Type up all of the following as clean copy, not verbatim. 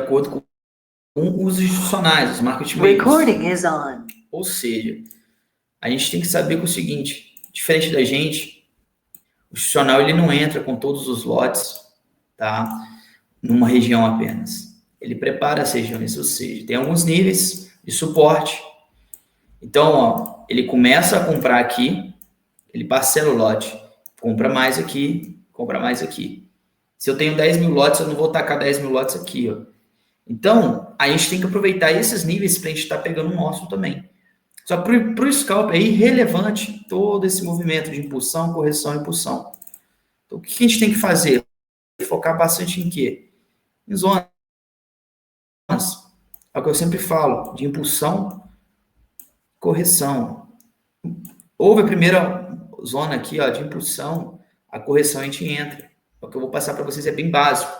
acordo com os institucionais, os market makers. Recording is on. Ou seja, a gente tem que saber que é o seguinte, diferente da gente, o institucional ele não entra com todos os lotes, tá? Numa região apenas. Ele prepara as regiões, ou seja, tem alguns níveis de suporte. Então, ó, ele começa a comprar aqui, ele parcela o lote, compra mais aqui, compra mais aqui. Se eu tenho 10 mil lotes, eu não vou tacar 10 mil lotes aqui, ó. Então, a gente tem que aproveitar esses níveis para a gente estar pegando o nosso também. Só para o scalp é irrelevante todo esse movimento de impulsão, correção e impulsão. Então, o que a gente tem que fazer? Focar bastante em quê? Em zonas. É o que eu sempre falo, de impulsão, correção. Houve a primeira zona aqui, ó, de impulsão, a correção a gente entra. O que eu vou passar para vocês é bem básico.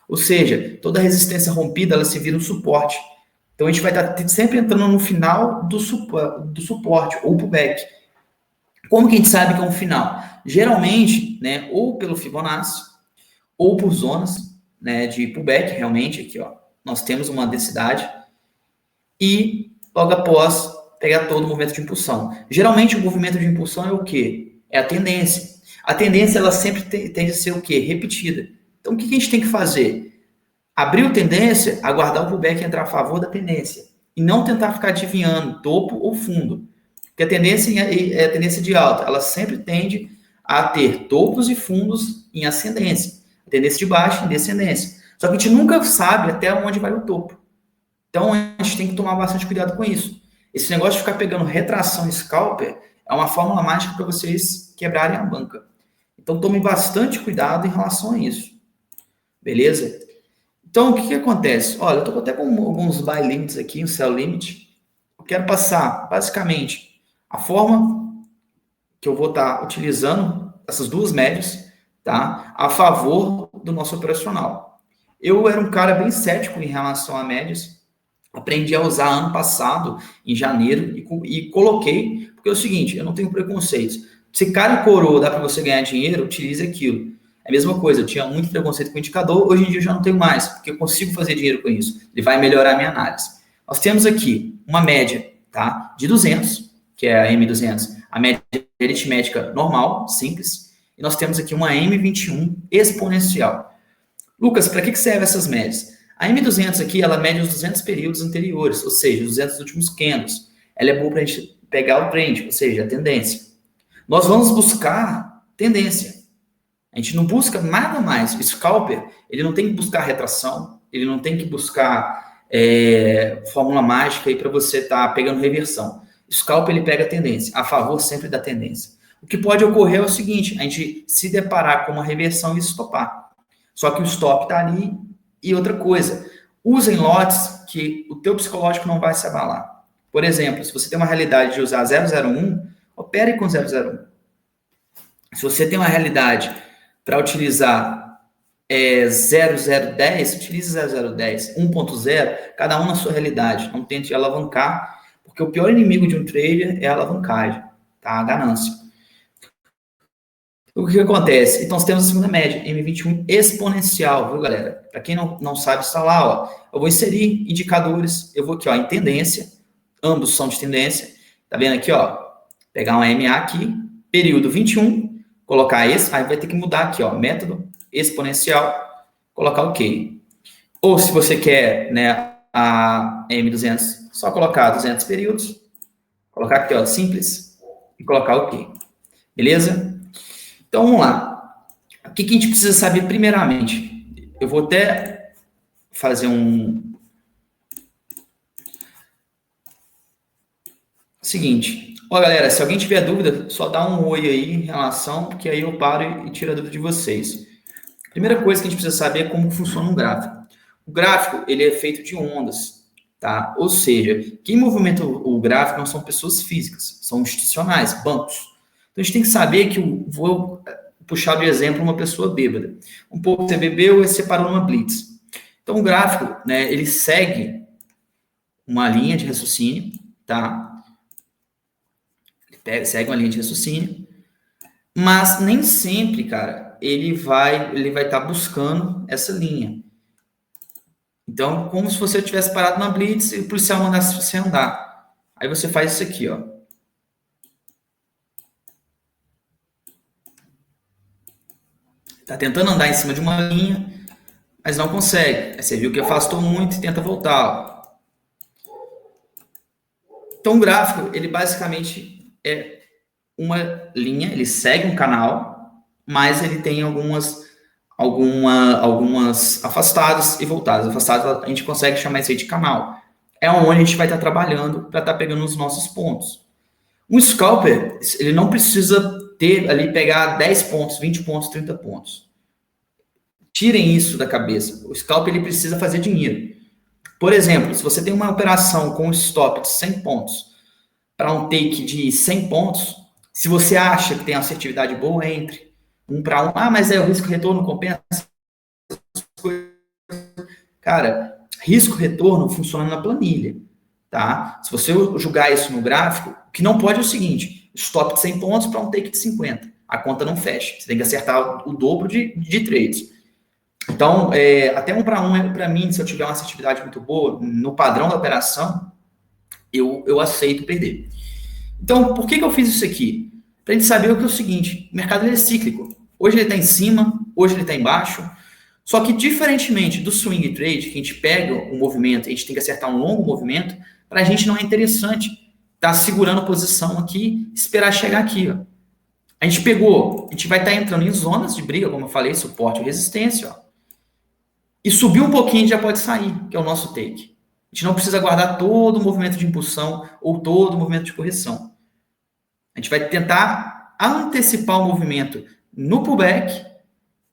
Ou seja, toda resistência rompida, ela se vira um suporte. Então, a gente vai estar sempre entrando no final do suporte, ou pullback. Como que a gente sabe que é um final? Geralmente, né, ou pelo Fibonacci, ou por zonas, né, de pullback, realmente, aqui, ó, nós temos uma densidade, e logo após, pegar todo o movimento de impulsão. Geralmente, o movimento de impulsão é o quê? É a tendência. A tendência, ela sempre tende a ser o quê? Repetida. Então, o que a gente tem que fazer? Abriu tendência, aguardar o pullback entrar a favor da tendência. E não tentar ficar adivinhando topo ou fundo. Porque a tendência é a tendência de alta. Ela sempre tende a ter topos e fundos em ascendência. A tendência de baixa em descendência. Só que a gente nunca sabe até onde vai o topo. Então, a gente tem que tomar bastante cuidado com isso. Esse negócio de ficar pegando retração scalper é uma fórmula mágica para vocês quebrarem a banca. Então, tome bastante cuidado em relação a isso. Beleza? Então, o que acontece? Olha, eu estou até com alguns buy limits aqui, um sell limit. Eu quero passar, basicamente, a forma que eu vou estar utilizando essas duas médias, tá? A favor do nosso operacional. Eu era um cara bem cético em relação a médias. Aprendi a usar ano passado, em janeiro, e coloquei, porque é o seguinte, eu não tenho preconceitos. Se cara e coroa dá para você ganhar dinheiro, utilize aquilo. É a mesma coisa, eu tinha muito preconceito com o indicador, hoje em dia eu já não tenho mais, porque eu consigo fazer dinheiro com isso. Ele vai melhorar a minha análise. Nós temos aqui uma média, tá, de 200, que é a M200, a média aritmética normal, simples, e nós temos aqui uma M21 exponencial. Lucas, para que servem essas médias? A M200 aqui, ela mede os 200 períodos anteriores, ou seja, os 200 últimos candles. Ela é boa para a gente pegar o trend, ou seja, a tendência. Nós vamos buscar tendência. A gente não busca nada mais. O scalper, ele não tem que buscar retração, ele não tem que buscar fórmula mágica aí para você estar pegando reversão. O scalper, ele pega a tendência, a favor sempre da tendência. O que pode ocorrer é o seguinte, a gente se deparar com uma reversão e estopar. Só que o stop está ali. E outra coisa, usem lotes que o teu psicológico não vai se abalar. Por exemplo, se você tem uma realidade de usar 001, opere com 001. Se você tem uma realidade para utilizar 0010, utilize 0010, 1.0, cada um na sua realidade. Não tente alavancar, porque o pior inimigo de um trader é a alavancagem, tá? A ganância. O que acontece? Então, nós temos a segunda média, M21 exponencial, viu, galera? Para quem não sabe, está lá, ó. Eu vou inserir indicadores, eu vou aqui, ó, em tendência, ambos são de tendência. Tá vendo aqui, ó? Pegar uma MA aqui, período 21, colocar esse, aí vai ter que mudar aqui, ó, método exponencial, colocar OK. Ou se você quer, né, a M200, só colocar 200 períodos, colocar aqui, ó, simples, e colocar OK. Beleza? Então, vamos lá. O que a gente precisa saber primeiramente? Eu vou até fazer seguinte. Ó, galera, se alguém tiver dúvida, só dá um oi aí em relação, que aí eu paro e tiro a dúvida de vocês. Primeira coisa que a gente precisa saber é como funciona um gráfico. O gráfico, ele é feito de ondas, tá? Ou seja, quem movimenta o gráfico não são pessoas físicas, são institucionais, bancos. Então, a gente tem que saber que vou puxar de exemplo uma pessoa bêbada. Um pouco você bebeu e você parou numa blitz. Então, o gráfico, né, ele segue uma linha de raciocínio, tá? Segue uma linha de raciocínio, mas nem sempre, cara, ele vai estar buscando essa linha. Então, como se você tivesse parado na blitz e o policial mandasse você andar. Aí você faz isso aqui, ó. Tá tentando andar em cima de uma linha, mas não consegue. Aí você viu que afastou muito e tenta voltar, ó. Então, o gráfico, ele basicamente é uma linha, ele segue um canal, mas ele tem algumas afastadas e voltadas. Afastadas, a gente consegue chamar isso aí de canal. É onde a gente vai estar trabalhando para estar pegando os nossos pontos. Um scalper, ele não precisa ter ali, pegar 10 pontos, 20 pontos, 30 pontos. Tirem isso da cabeça. O scalper, ele precisa fazer dinheiro. Por exemplo, se você tem uma operação com um stop de 100 pontos para um take de 100 pontos, se você acha que tem assertividade boa, entre 1 para 1. Ah, mas é o risco-retorno compensa? Cara, risco-retorno funciona na planilha, tá? Se você julgar isso no gráfico, o que não pode é o seguinte, stop de 100 pontos para um take de 50. A conta não fecha. Você tem que acertar o dobro de trades. Então, até 1 para 1, para mim, se eu tiver uma assertividade muito boa, no padrão da operação, eu aceito perder. Então, por que eu fiz isso aqui? Para a gente saber o que é o seguinte, o mercado é cíclico. Hoje ele está em cima, hoje ele está embaixo. Só que, diferentemente do swing trade, que a gente pega o movimento, a gente tem que acertar um longo movimento, para a gente não é interessante estar segurando posição aqui, esperar chegar aqui. Ó. A gente pegou, a gente vai estar entrando em zonas de briga, como eu falei, suporte e resistência, ó, e subir um pouquinho já pode sair, que é o nosso take. A gente não precisa guardar todo o movimento de impulsão ou todo o movimento de correção. A gente vai tentar antecipar o movimento no pullback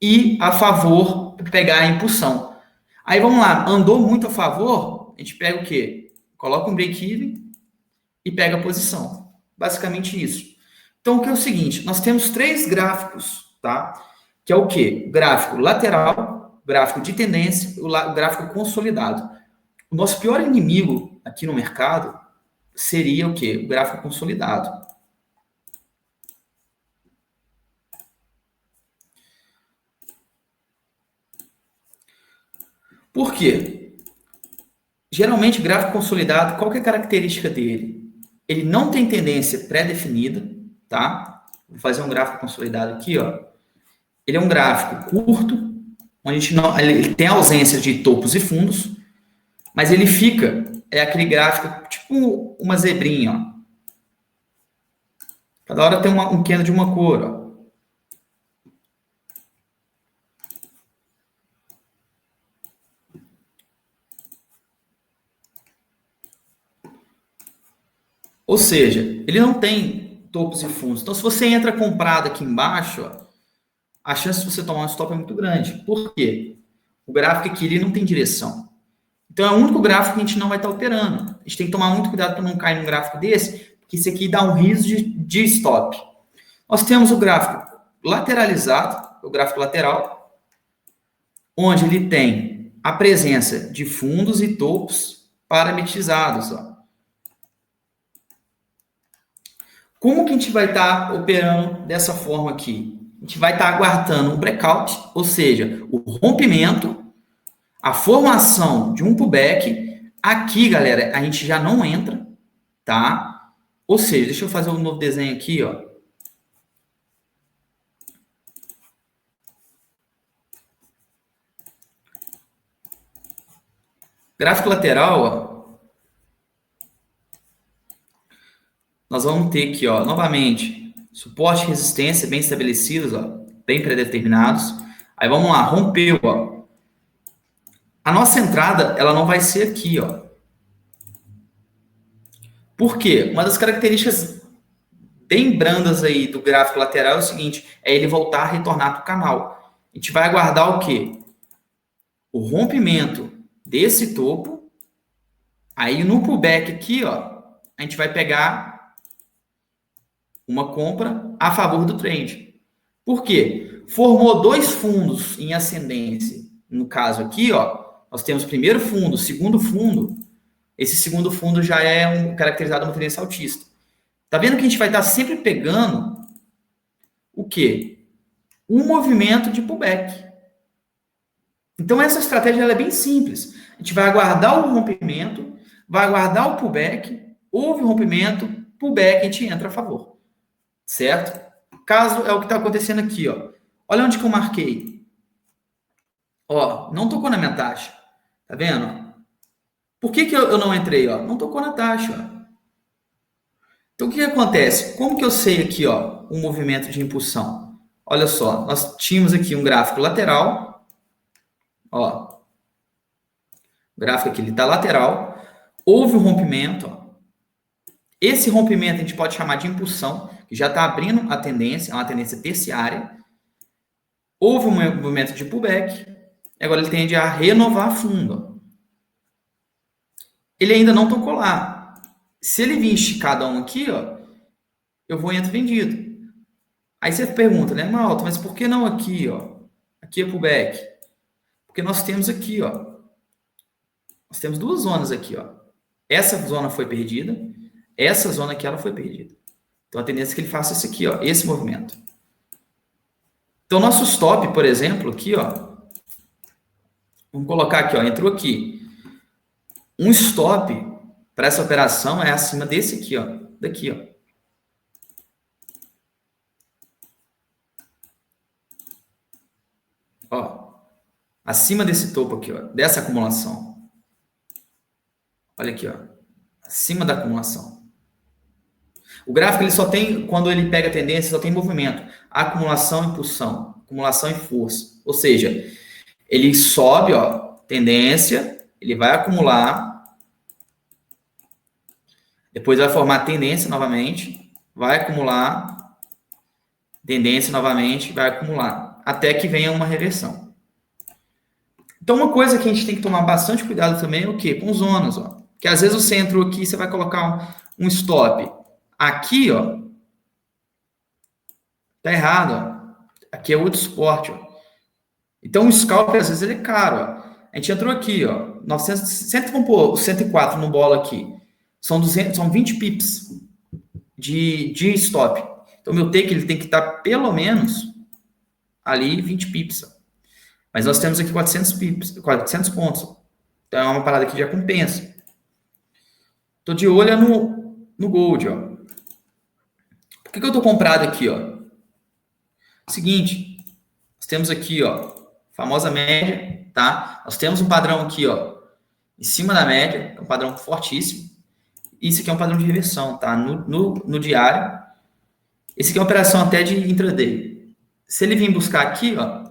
e a favor pegar a impulsão. Aí vamos lá, andou muito a favor, a gente pega o quê? Coloca um break-even e pega a posição. Basicamente isso. Então, o que é o seguinte, nós temos 3 gráficos, tá? Que é o quê? O gráfico lateral, o gráfico de tendência e o gráfico consolidado. O nosso pior inimigo aqui no mercado seria o quê? O gráfico consolidado. Por quê? Geralmente, gráfico consolidado, qual que é a característica dele? Ele não tem tendência pré-definida, tá? Vou fazer um gráfico consolidado aqui, ó. Ele é um gráfico curto, onde a gente não, ele tem ausência de topos e fundos, mas ele fica, é aquele gráfico, tipo uma zebrinha, ó. Cada hora tem um candle de uma cor, ó. Ou seja, ele não tem topos e fundos. Então, se você entra comprado aqui embaixo, ó, a chance de você tomar um stop é muito grande. Por quê? O gráfico aqui ele não tem direção. Então, é o único gráfico que a gente não vai estar operando. A gente tem que tomar muito cuidado para não cair num gráfico desse, porque isso aqui dá um risco de stop. Nós temos o gráfico lateralizado, o gráfico lateral, onde ele tem a presença de fundos e topos parametrizados, ó. Como que a gente vai estar operando dessa forma aqui? A gente vai estar aguardando um breakout, ou seja, o rompimento, a formação de um pullback. Aqui, galera, a gente já não entra, tá? Ou seja, deixa eu fazer um novo desenho aqui, ó. Gráfico lateral, ó. Nós vamos ter aqui, ó, novamente, suporte e resistência bem estabelecidos, ó, bem predeterminados. Aí vamos lá, rompeu, ó. A nossa entrada, ela não vai ser aqui, ó. Por quê? Uma das características bem brandas aí do gráfico lateral é o seguinte, é ele voltar a retornar para o canal. A gente vai aguardar o quê? O rompimento desse topo. Aí no pullback aqui, ó, a gente vai pegar uma compra a favor do trend. Por quê? Formou 2 fundos em ascendência. No caso aqui, ó, nós temos primeiro fundo, segundo fundo. Esse segundo fundo já é caracterizado uma tendência altista. Tá vendo que a gente vai estar sempre pegando o quê? Um movimento de pullback. Então, essa estratégia ela é bem simples. A gente vai aguardar o rompimento, vai aguardar o pullback, houve o rompimento, pullback, a gente entra a favor. Certo? Caso é o que está acontecendo aqui, ó. Olha onde que eu marquei. Ó, não tocou na minha taxa. Tá vendo? Por que eu não entrei, ó? Não tocou na taxa, ó. Então, o que acontece? Como que eu sei aqui, ó, o movimento de impulsão? Olha só, nós tínhamos aqui um gráfico lateral, ó. O gráfico aqui, ele tá lateral. Houve um rompimento, ó. Esse rompimento a gente pode chamar de impulsão, que já está abrindo a tendência, é uma tendência terciária. Houve um movimento de pullback, agora ele tende a renovar fundo. Ele ainda não tocou lá. Se ele vir esticadão aqui, ó, eu vou entrar vendido. Aí você pergunta, né, Malta, mas por que não aqui, ó? Aqui é pullback. Porque nós temos aqui, ó. Nós temos duas zonas aqui, ó. Essa zona foi perdida, essa zona aqui ela foi perdida. Então a tendência é que ele faça esse aqui, ó, esse movimento. Então nosso stop, por exemplo, aqui, ó. Vamos colocar aqui, ó, entrou aqui. Um stop para essa operação é acima desse aqui, ó, daqui, ó. Ó, acima desse topo aqui, ó, dessa acumulação. Olha aqui, ó, acima da acumulação. O gráfico ele só tem, quando ele pega a tendência, só tem movimento, acumulação, impulsão, acumulação e força. Ou seja, ele sobe, ó, tendência, ele vai acumular, depois vai formar tendência novamente, vai acumular, tendência novamente, vai acumular, até que venha uma reversão. Então, uma coisa que a gente tem que tomar bastante cuidado também é o quê? Com zonas, ó. Que às vezes você entrou aqui, você vai colocar um stop aqui, ó. Tá errado, ó. Aqui é outro suporte, ó. Então, o scalp, às vezes, ele é caro, ó. A gente entrou aqui, ó. 900, vamos pôr 104 no bola aqui. São 20 pips de stop. Então, meu take, ele tem que estar pelo menos ali 20 pips, ó. Mas nós temos aqui 400 pips, 400 pontos. Então, é uma parada que já compensa. Tô de olho no gold, ó. Por que eu tô comprado aqui, ó? Seguinte, nós temos aqui, ó, famosa média, tá? Nós temos um padrão aqui, ó, em cima da média, é um padrão fortíssimo. Isso aqui é um padrão de reversão, tá? No diário. Esse aqui é uma operação até de intraday. Se ele vir buscar aqui, ó,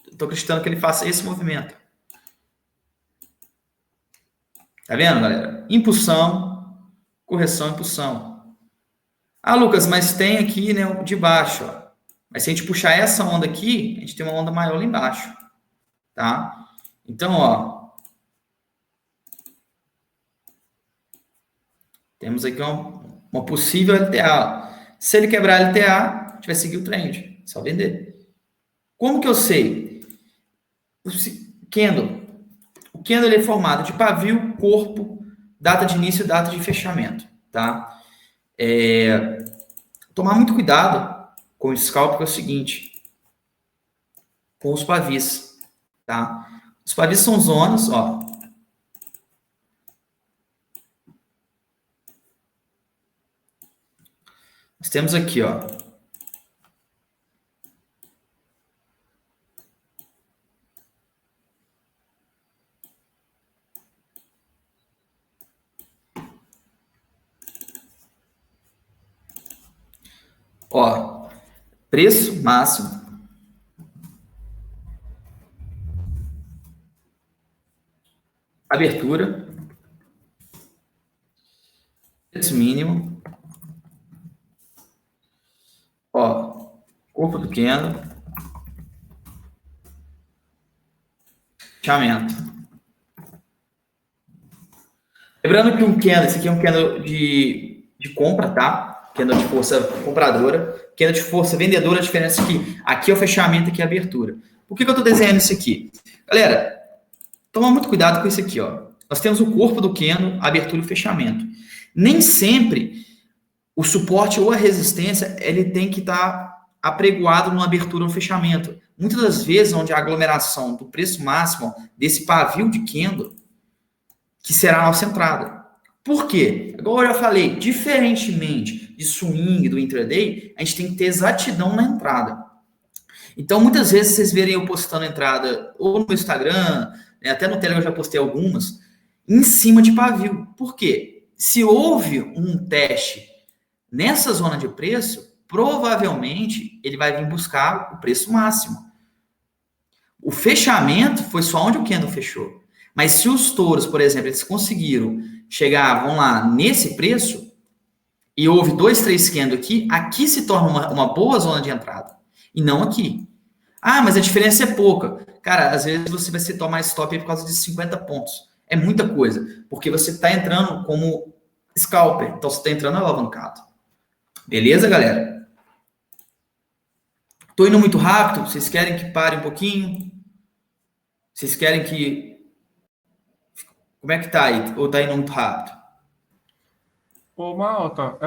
eu tô acreditando que ele faça esse movimento. Tá vendo, galera? Impulsão, correção, impulsão. Ah, Lucas, mas tem aqui, né, de baixo, ó. Mas se a gente puxar essa onda aqui, a gente tem uma onda maior lá embaixo, tá? Então, ó, temos aqui uma possível LTA. Se ele quebrar a LTA, a gente vai seguir o trend, só vender. Como que eu sei? O candle. O candle ele é formado de pavio, corpo, data de início e data de fechamento, tá? Tomar muito cuidado com o scalp, que é o seguinte, com os pavis, tá? Os pavis são zonas, ó. Nós temos aqui, ó. Ó, preço máximo, abertura, preço mínimo, ó, corpo do candle, fechamento. Lembrando que um candle, esse aqui é um candle de compra, tá? Candle de força compradora, candle de força vendedora, a diferença é que aqui é o fechamento e aqui é a abertura. Por que eu estou desenhando isso aqui? Galera, toma muito cuidado com isso aqui, ó. Nós temos o corpo do candle, a abertura e o fechamento. Nem sempre o suporte ou a resistência, ele tem que estar apregoado numa abertura ou no fechamento. Muitas das vezes, onde a aglomeração do preço máximo desse pavio de candle, que será a nossa entrada. Por quê? Igual eu já falei, diferentemente de swing, do intraday, a gente tem que ter exatidão na entrada. Então, muitas vezes, vocês verem eu postando entrada ou no Instagram, né, até no Telegram eu já postei algumas, em cima de pavio. Por quê? Se houve um teste nessa zona de preço, provavelmente ele vai vir buscar o preço máximo. O fechamento foi só onde o candle fechou. Mas se os touros, por exemplo, eles conseguiram chegar, vamos lá, nesse preço, e houve 2, 3 candles aqui, aqui se torna uma boa zona de entrada. E não aqui. Ah, mas a diferença é pouca. Cara, às vezes você vai se tomar stop aí por causa de 50 pontos. É muita coisa. Porque você está entrando como scalper. Então você está entrando alavancado. Beleza, galera? Tô indo muito rápido. Vocês querem que pare um pouquinho? Vocês querem que... Como é que tá aí? Ou tá indo muito rápido? Ô, Malta,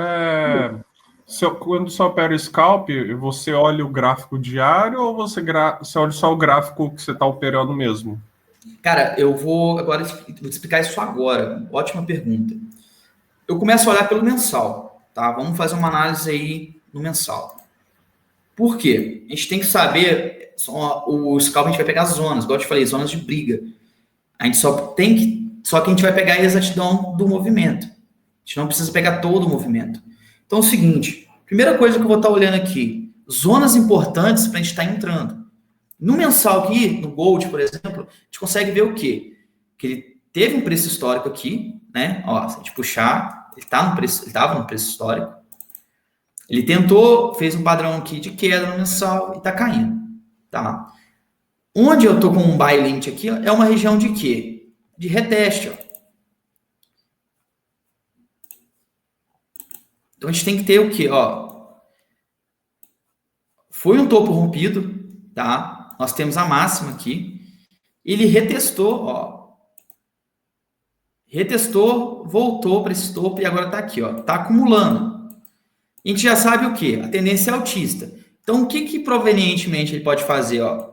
quando você opera o scalp, você olha o gráfico diário ou você olha só o gráfico que você está operando mesmo? Cara, eu vou agora vou te explicar isso agora. Ótima pergunta. Eu começo a olhar pelo mensal, tá? Vamos fazer uma análise aí no mensal. Por quê? A gente tem que saber, o scalp a gente vai pegar as zonas, igual eu te falei, zonas de briga. A gente só que a gente vai pegar a exatidão do movimento. A gente não precisa pegar todo o movimento. Então é o seguinte, primeira coisa que eu vou estar olhando aqui, zonas importantes para a gente estar entrando. No mensal aqui, no Gold, por exemplo, a gente consegue ver o quê? Que ele teve um preço histórico aqui, né? Ó, se a gente puxar, ele estava no preço histórico. Ele tentou, fez um padrão aqui de queda no mensal e está caindo, tá? Onde eu tô com um buy limit aqui, ó, é uma região de quê? De reteste, ó. Então a gente tem que ter o quê, ó? Foi um topo rompido, tá? Nós temos a máxima aqui. Ele retestou, ó. Retestou, voltou para esse topo e agora está aqui, ó. Está acumulando. A gente já sabe o que? A tendência é altista. Então, o que provenientemente ele pode fazer, ó?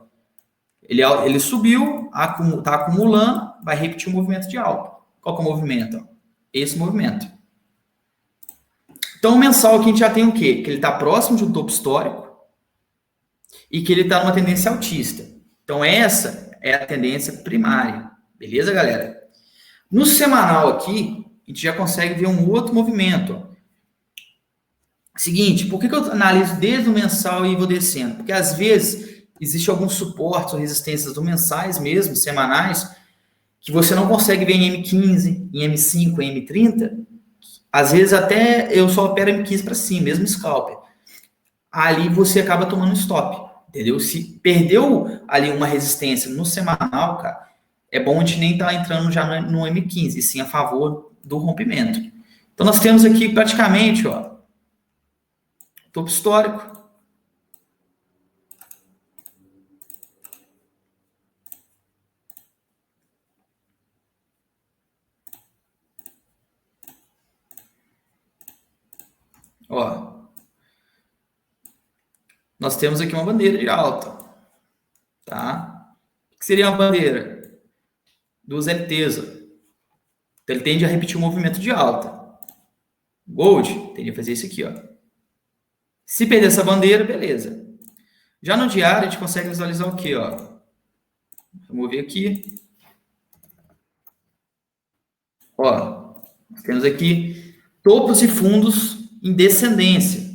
Ele subiu, está acumulando, vai repetir o movimento de alta. Qual que é o movimento? Ó? Esse movimento. Então, o mensal aqui a gente já tem o quê? Que ele está próximo de um topo histórico e que ele está numa tendência altista. Então, essa é a tendência primária. Beleza, galera? No semanal aqui, a gente já consegue ver um outro movimento. Ó. Seguinte, por que eu analiso desde o mensal e vou descendo? Porque às vezes existe alguns suportes ou resistências do mensais mesmo, semanais, que você não consegue ver em M15, em M5, em M30. Às vezes até eu só opero M15 para cima, mesmo scalper. Ali você acaba tomando stop, entendeu? Se perdeu ali uma resistência no semanal, cara, é bom a gente nem estar entrando já no M15, e sim a favor do rompimento. Então, nós temos aqui praticamente, ó, topo histórico. Ó, nós temos aqui uma bandeira de alta, tá? O que seria uma bandeira? Duas LTs, ó. Então, ele tende a repetir o movimento de alta. Gold tende a fazer isso aqui, ó. Se perder essa bandeira, beleza. Já no diário, a gente consegue visualizar o quê, ó? Vamos ver aqui. Ó, nós temos aqui topos e fundos em descendência.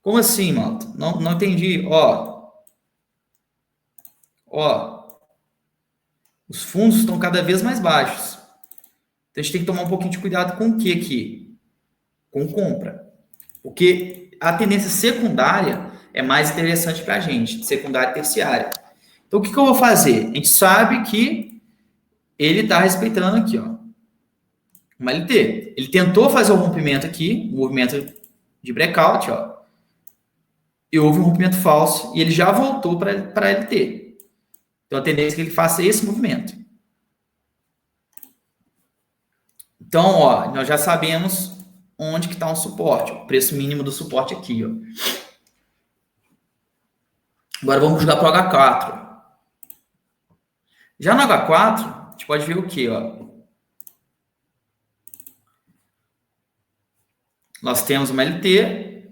Como assim, malta? Não entendi. Ó, os fundos estão cada vez mais baixos. Então, a gente tem que tomar um pouquinho de cuidado com o que aqui? Com compra. Porque a tendência secundária é mais interessante para a gente, secundária e terciária. Então, o que eu vou fazer? A gente sabe que ele está respeitando aqui, ó, uma LT. Ele tentou fazer o rompimento aqui, um movimento de breakout, ó, e houve um rompimento falso, e ele já voltou para a LT. Então, a tendência é que ele faça esse movimento. Então, ó, nós já sabemos onde que está um suporte, o preço mínimo do suporte aqui, ó. Agora vamos jogar para o H4. Já no H4, a gente pode ver o quê, ó? nós temos uma LT.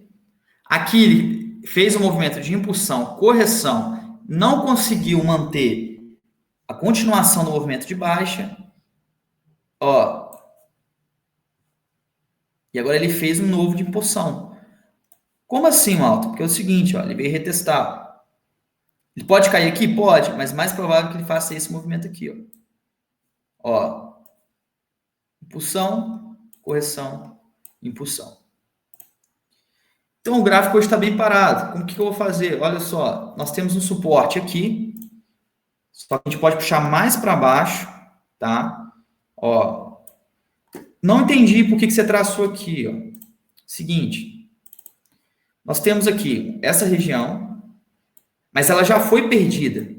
Aqui ele fez um movimento de impulsão, correção, não conseguiu manter a continuação do movimento de baixa. Ó. E agora ele fez um novo de impulsão. Como assim, Malta? Porque é o seguinte, ó, ele veio retestar. Ele pode cair aqui? Pode, mas mais provável que ele faça esse movimento aqui, ó. Ó. Impulsão, correção, impulsão. Então o gráfico hoje está bem parado. Como que eu vou fazer? Olha só, nós temos um suporte aqui. Só que a gente pode puxar mais para baixo, tá? Ó. Não entendi por que você traçou aqui, ó. Seguinte. Nós temos aqui essa região, mas ela já foi perdida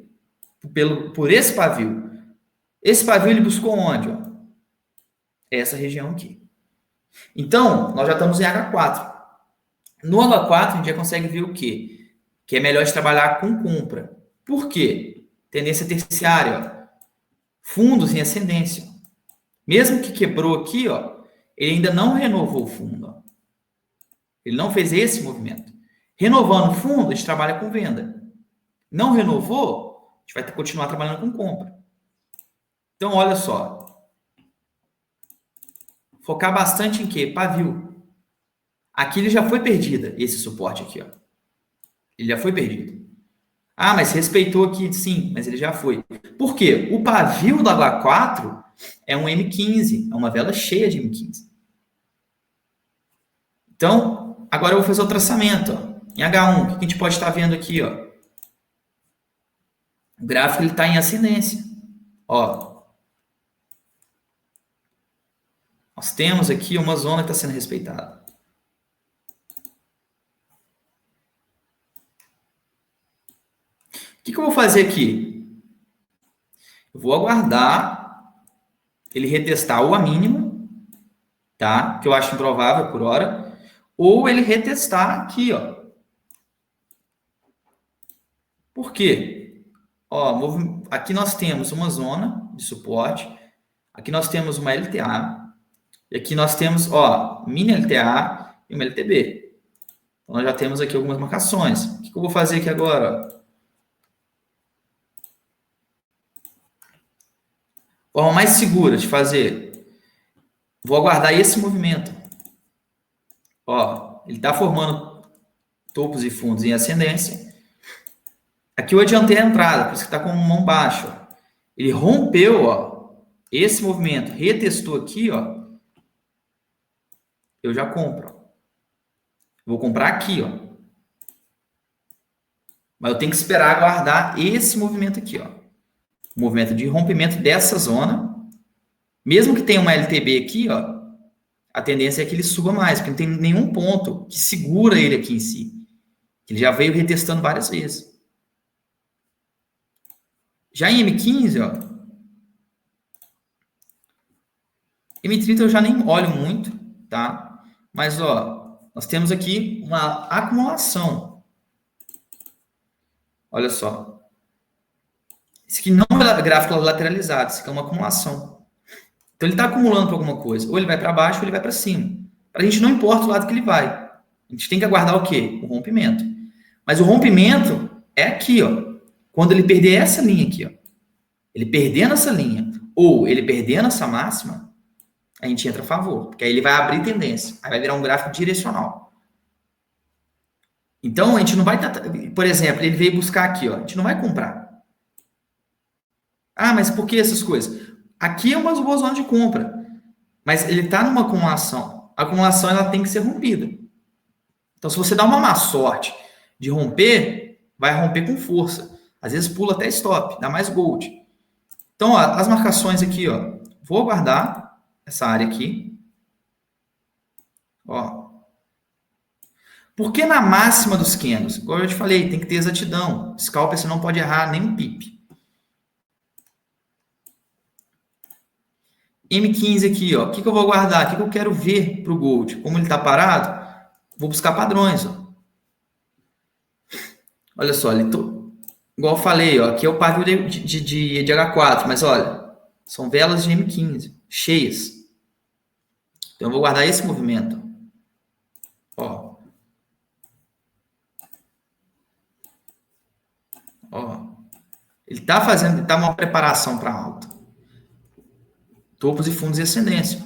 por esse pavio. Esse pavio ele buscou onde? Ó? Essa região aqui. Então, nós já estamos em H4. No H4, a gente já consegue ver o quê? Que é melhor de trabalhar com compra. Por quê? Tendência terciária. Ó. Fundos em ascendência. Mesmo que quebrou aqui, ó, ele ainda não renovou o fundo. Ó. Ele não fez esse movimento. Renovando o fundo, a gente trabalha com venda. Não renovou, a gente vai continuar trabalhando com compra. Então, olha só. Focar bastante em quê? Pavio. Aqui ele já foi perdida, esse suporte aqui. Ó. Ele já foi perdido. Ah, mas respeitou aqui, sim, mas ele já foi. Por quê? O pavio do H4 é um M15, é uma vela cheia de M15. Então, agora eu vou fazer o traçamento. Ó. Em H1, o que a gente pode estar vendo aqui? Ó? O gráfico está em ascendência. Ó. Nós temos aqui uma zona que está sendo respeitada. O que eu vou fazer aqui? Eu vou aguardar ele retestar ou a mínima, tá? Que eu acho improvável por hora, ou ele retestar aqui, ó. Por quê? Ó, aqui nós temos uma zona de suporte, aqui nós temos uma LTA, e aqui nós temos, ó, mini LTA e uma LTB. Então, nós já temos aqui algumas marcações. O que eu vou fazer aqui agora? Forma mais segura de fazer. Vou aguardar esse movimento. Ó, ele está formando topos e fundos em ascendência. Aqui eu adiantei a entrada, por isso que está com mão baixa. Ele rompeu, ó, esse movimento, retestou aqui, ó. Eu já compro. Vou comprar aqui, ó. Mas eu tenho que esperar aguardar esse movimento aqui, ó. O movimento de rompimento dessa zona. Mesmo que tenha uma LTB aqui, ó, a tendência é que ele suba mais, porque não tem nenhum ponto que segura ele aqui em si. Ele já veio retestando várias vezes. Já em M15, ó, M30 eu já nem olho muito, tá? Mas, ó, nós temos aqui uma acumulação. Olha só. Esse aqui não é gráfico lateralizado, isso aqui é uma acumulação. Então, ele está acumulando para alguma coisa. Ou ele vai para baixo ou ele vai para cima. Para a gente não importa o lado que ele vai. A gente tem que aguardar o quê? O rompimento. Mas o rompimento é aqui, ó. Quando ele perder essa linha aqui, ó. Ele perdendo essa linha ou ele perdendo essa máxima, a gente entra a favor. Porque aí ele vai abrir tendência. Aí vai virar um gráfico direcional. Então, a gente não vai... Por exemplo, ele veio buscar aqui, ó. A gente não vai comprar. Ah, mas por que essas coisas? Aqui é uma boa zona de compra. Mas ele está numa acumulação. A acumulação ela tem que ser rompida. Então, se você dá uma má sorte de romper, vai romper com força. Às vezes pula até stop, dá mais gold. Então, ó, as marcações aqui, ó. Vou aguardar essa área aqui. Ó. Porque na máxima dos candles, igual eu te falei, tem que ter exatidão. Scalper você não pode errar nem um pip. M15 aqui, ó. O que eu vou aguardar? O que eu quero ver para o Gold? Como ele está parado, vou buscar padrões, ó. Olha só, igual eu falei, ó. Aqui é o pavio de H4, mas olha, são velas de M15, cheias. Então eu vou guardar esse movimento. Ó, ele está fazendo, tá uma preparação para alta. Topos e fundos e ascendência.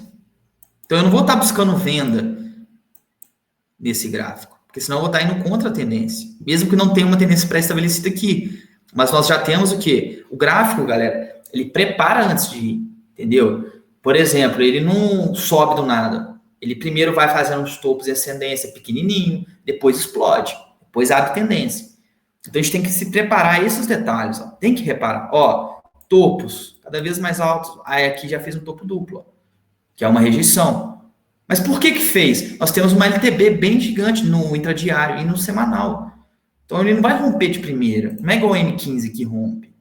Então eu não vou estar buscando venda nesse gráfico, porque senão eu vou estar indo contra a tendência, mesmo que não tenha uma tendência pré-estabelecida aqui. Mas nós já temos o quê? O gráfico, galera, ele prepara antes de ir, entendeu? Por exemplo, ele não sobe do nada. Ele primeiro vai fazendo os topos e ascendência pequenininho, depois explode, depois abre tendência. Então a gente tem que se preparar a esses detalhes, ó. Tem que reparar, ó, topos cada vez mais altos. Aí aqui já fez um topo duplo, ó, que é uma rejeição. Mas por que fez? Nós temos uma LTB bem gigante no intradiário e no semanal. Então ele não vai romper de primeira. Não é igual o M15 que rompe.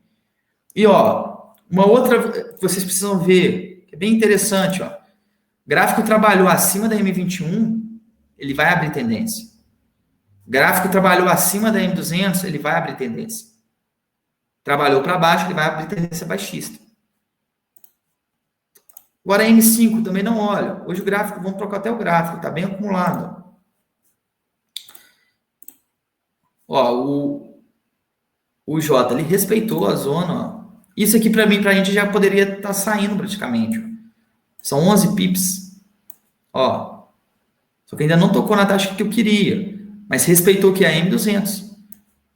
E ó, uma outra que vocês precisam ver, que é bem interessante, ó. Gráfico trabalhou acima da M21, ele vai abrir tendência. Gráfico trabalhou acima da M200, ele vai abrir tendência. Trabalhou para baixo, ele vai abrir tendência baixista. Agora, a M5 também não olha. Hoje o gráfico, vamos trocar até o gráfico, está bem acumulado. Ó, o J, ele respeitou a zona. Ó. Isso aqui, para mim, para a gente já poderia estar saindo praticamente. Ó. São 11 pips. Ó. Só que ainda não tocou na taxa que eu queria. Mas respeitou que é a M200.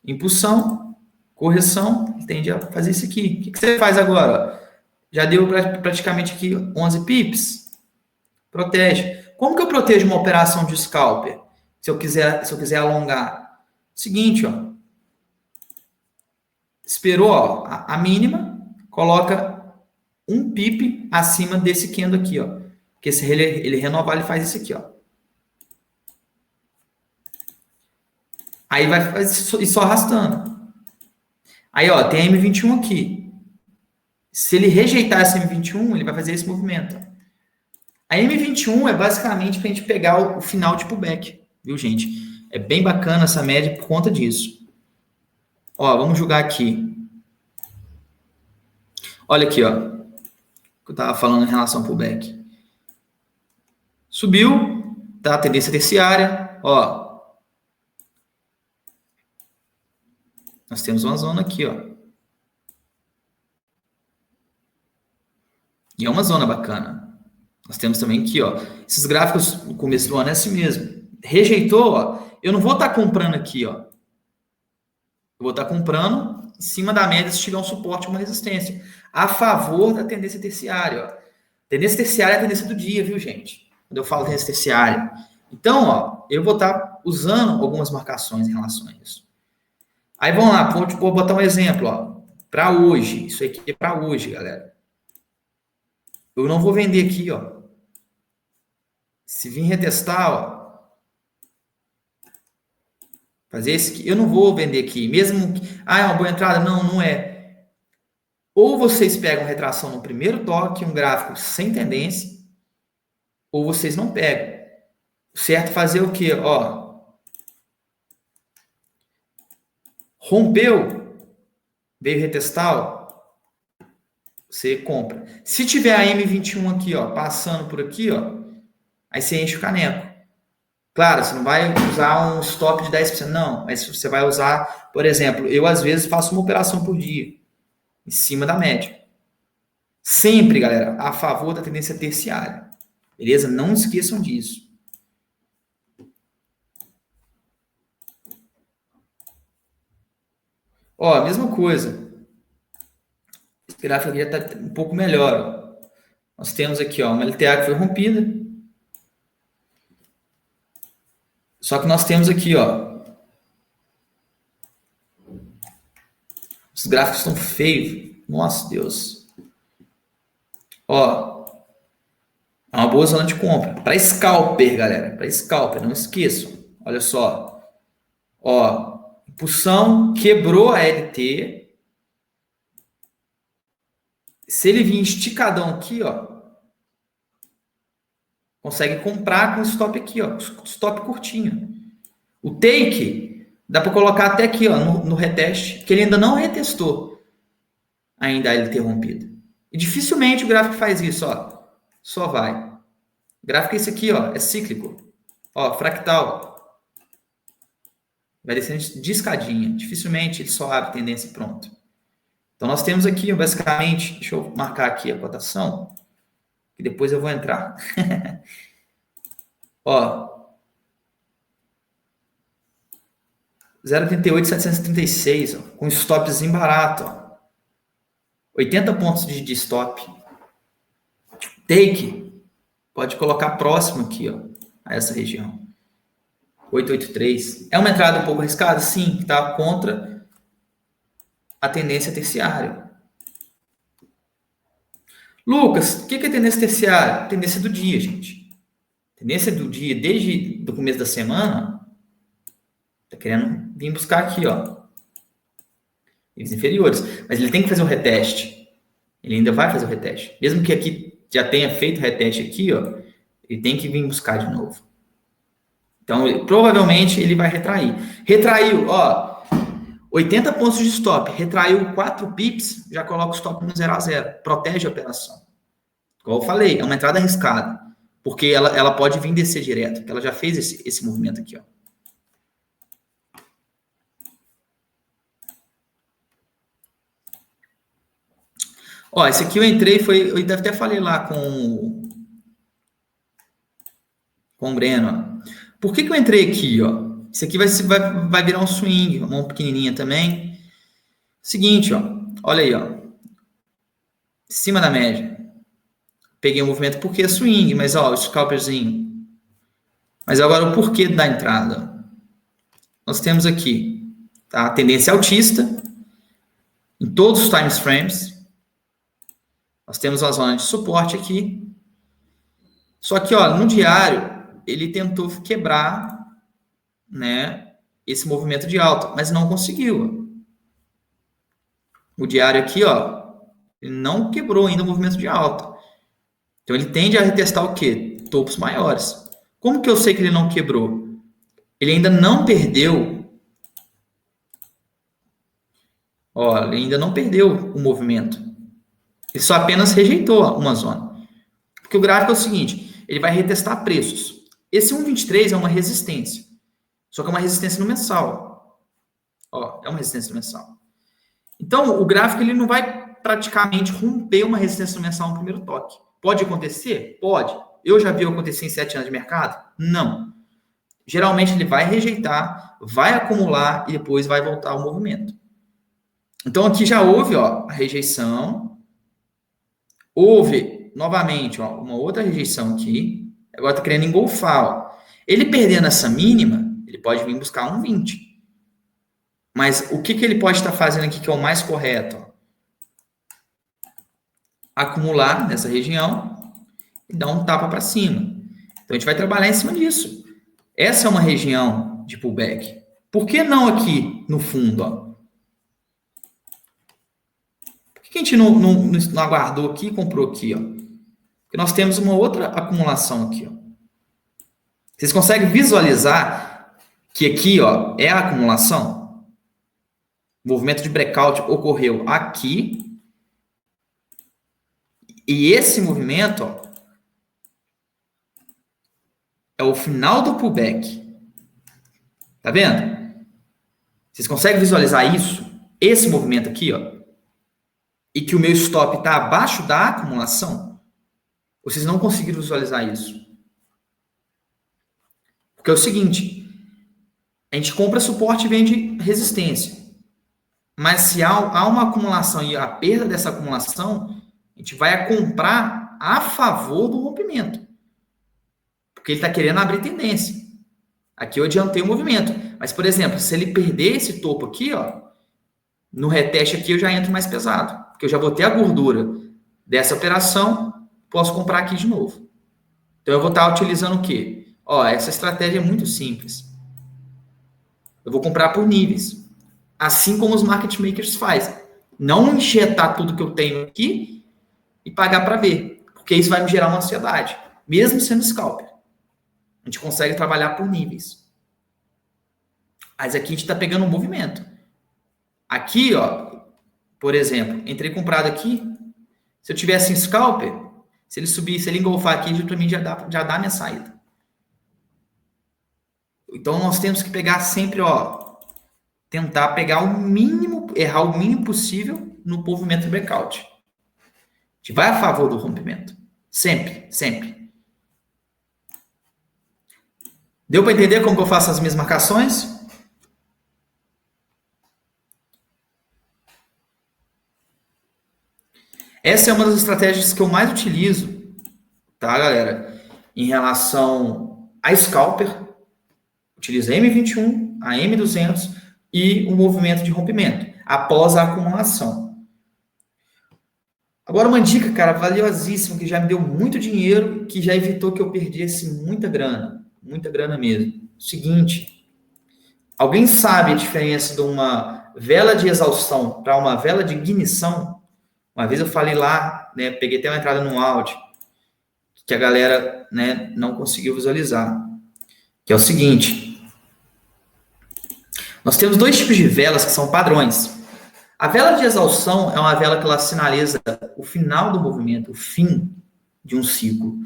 Impulsão, correção, tende a fazer isso aqui. O que você faz agora? Já deu praticamente aqui 11 pips. Protege. Como que eu protejo uma operação de scalper? Se eu quiser alongar. Seguinte, ó. Esperou, ó, a mínima, coloca um pip acima desse candle aqui, ó. Porque se ele renovar, ele faz isso aqui, ó. Aí vai fazer só arrastando. Aí, ó, tem a M21 aqui. Se ele rejeitar essa M21, ele vai fazer esse movimento. A M21 é basicamente para a gente pegar o final de pullback, viu, gente? É bem bacana essa média por conta disso. Ó, vamos jogar aqui. Olha aqui, ó. O que eu estava falando em relação ao pullback. Subiu, tá? Tendência terciária, ó. Nós temos uma zona aqui, ó. E é uma zona bacana. Nós temos também aqui, ó. Esses gráficos no começo do ano é assim mesmo. Rejeitou, ó. Eu não vou estar comprando aqui, ó. Eu vou estar comprando em cima da média se tiver um suporte ou uma resistência. A favor da tendência terciária, ó. Tendência terciária é a tendência do dia, viu, gente? Quando eu falo tendência terciária. Então, ó, eu vou estar usando algumas marcações em relação a isso. Aí, vamos lá. Vou botar um exemplo, ó. Para hoje. Isso aqui é para hoje, galera. Eu não vou vender aqui, ó. Se vir retestar, ó. Fazer esse aqui. Eu não vou vender aqui. Mesmo que... Ah, é uma boa entrada? Não, não é. Ou vocês pegam retração no primeiro toque, um gráfico sem tendência, ou vocês não pegam. O certo é fazer o quê? Ó. Rompeu, veio retestar, ó. Você compra. Se tiver a M21 aqui, ó, passando por aqui, ó, aí você enche o caneco. Claro, você não vai usar um stop de 10%, não, mas você vai usar, por exemplo, eu às vezes faço uma operação por dia, em cima da média. Sempre, galera, a favor da tendência terciária. Beleza? Não esqueçam disso. Ó, a mesma coisa. Esse gráfico aqui já está um pouco melhor. Ó. Nós temos aqui, ó, uma LTA que foi rompida. Só que nós temos aqui, ó. Os gráficos estão feios. Nossa, Deus. Ó. É uma boa zona de compra. Para scalper, galera. Para scalper, não esqueçam. Olha só. Ó. Impulsão, quebrou a LT. Se ele vir esticadão aqui, ó. Consegue comprar com stop aqui, ó. Stop curtinho. O take, dá para colocar até aqui, ó, no reteste, que ele ainda não retestou ainda a LT rompida. E dificilmente o gráfico faz isso, ó. Só vai. O gráfico é esse aqui, ó. É cíclico. Ó, fractal. Vai descendo de escadinha. Dificilmente ele só abre tendência e pronto. Então, nós temos aqui, basicamente, deixa eu marcar aqui a cotação, que depois eu vou entrar. Ó, 0,38,736, ó, com stopzinho barato, ó. 80 pontos de stop. Take, pode colocar próximo aqui, ó, a essa região. 883. É uma entrada um pouco arriscada? Sim, que está contra a tendência terciária. Lucas, o que é tendência terciária? Tendência do dia, gente. Tendência do dia, desde o começo da semana, tá querendo vir buscar aqui, ó, níveis inferiores. Mas ele tem que fazer um reteste. Ele ainda vai fazer o reteste. Mesmo que aqui já tenha feito o reteste aqui, ó, ele tem que vir buscar de novo. Então, provavelmente, ele vai retrair. Retraiu, ó, 80 pontos de stop. Retraiu 4 pips, já coloca o stop no 0 a 0. Protege a operação. Como eu falei, é uma entrada arriscada. Porque ela pode vir descer direto. Porque ela já fez esse movimento aqui, ó. Ó, esse aqui eu entrei, eu até falei lá com o Breno, ó. Por que eu entrei aqui, ó? Isso aqui vai virar um swing, uma mão pequenininha também. Seguinte, ó, olha aí, ó. Em cima da média. Peguei o movimento porque é swing, mas ó, o scalperzinho. Mas agora o porquê da entrada. Nós temos aqui, tá? A tendência altista em todos os time frames. Nós temos uma zona de suporte aqui. Só que, ó, no diário, ele tentou quebrar, né, esse movimento de alta, mas não conseguiu. O diário aqui, ó, ele não quebrou ainda o movimento de alta. Então, ele tende a retestar o quê? Topos maiores. Como que eu sei que ele não quebrou? Ele ainda não perdeu. Ó, ele ainda não perdeu o movimento. Ele só apenas rejeitou uma zona. Porque o gráfico é o seguinte, ele vai retestar preços. Esse 1,23 é uma resistência. Só que é uma resistência no mensal. Ó, é uma resistência no mensal. Então, o gráfico ele não vai praticamente romper uma resistência no mensal no primeiro toque. Pode acontecer? Pode. Eu já vi acontecer em 7 anos de mercado? Não. Geralmente ele vai rejeitar, vai acumular e depois vai voltar ao movimento. Então, aqui já houve, ó, a rejeição. Houve, novamente, ó, uma outra rejeição aqui. Agora está querendo engolfar. Ó. Ele perdendo essa mínima, ele pode vir buscar um 20. Mas o que ele pode estar fazendo aqui que é o mais correto? Ó? Acumular nessa região e dar um tapa para cima. Então, a gente vai trabalhar em cima disso. Essa é uma região de pullback. Por que não aqui no fundo? Ó? Por que a gente não aguardou aqui e comprou aqui? Ó? Porque nós temos uma outra acumulação aqui. Ó. Vocês conseguem visualizar que aqui, ó, é a acumulação? O movimento de breakout ocorreu aqui. E esse movimento, ó, é o final do pullback. Tá vendo? Vocês conseguem visualizar isso? Esse movimento aqui, ó. E que o meu stop está abaixo da acumulação? Vocês não conseguiram visualizar isso. Porque é o seguinte, a gente compra suporte e vende resistência. Mas se há uma acumulação e a perda dessa acumulação, a gente vai comprar a favor do rompimento. Porque ele está querendo abrir tendência. Aqui eu adiantei o movimento. Mas, por exemplo, se ele perder esse topo aqui, ó, no reteste aqui eu já entro mais pesado. Porque eu já vou ter a gordura dessa operação, posso comprar aqui de novo. Então, eu vou estar utilizando o quê? Ó, essa estratégia é muito simples. Eu vou comprar por níveis. Assim como os market makers fazem. Não injetar tudo que eu tenho aqui e pagar para ver. Porque isso vai me gerar uma ansiedade. Mesmo sendo scalper. A gente consegue trabalhar por níveis. Mas aqui a gente está pegando um movimento. Aqui, ó, por exemplo, entrei comprado aqui. Se eu tivesse um scalper, se ele subir, se ele engolfar aqui, para mim já dá a minha saída. Então, nós temos que pegar sempre, ó, tentar pegar o mínimo, errar o mínimo possível no movimento de breakout. A gente vai a favor do rompimento. Sempre, sempre. Deu para entender como que eu faço as minhas marcações? Essa é uma das estratégias que eu mais utilizo, tá, galera? Em relação a scalper, utilizo a M21, a M200 e o movimento de rompimento, após a acumulação. Agora, uma dica, cara, valiosíssima, que já me deu muito dinheiro, que já evitou que eu perdesse muita grana mesmo. Seguinte, alguém sabe a diferença de uma vela de exaustão para uma vela de ignição? Uma vez eu falei lá, né, peguei até uma entrada no áudio, que a galera, né, não conseguiu visualizar, que é o seguinte: nós temos dois tipos de velas que são padrões. A vela de exaustão é uma vela que ela sinaliza o final do movimento, o fim de um ciclo.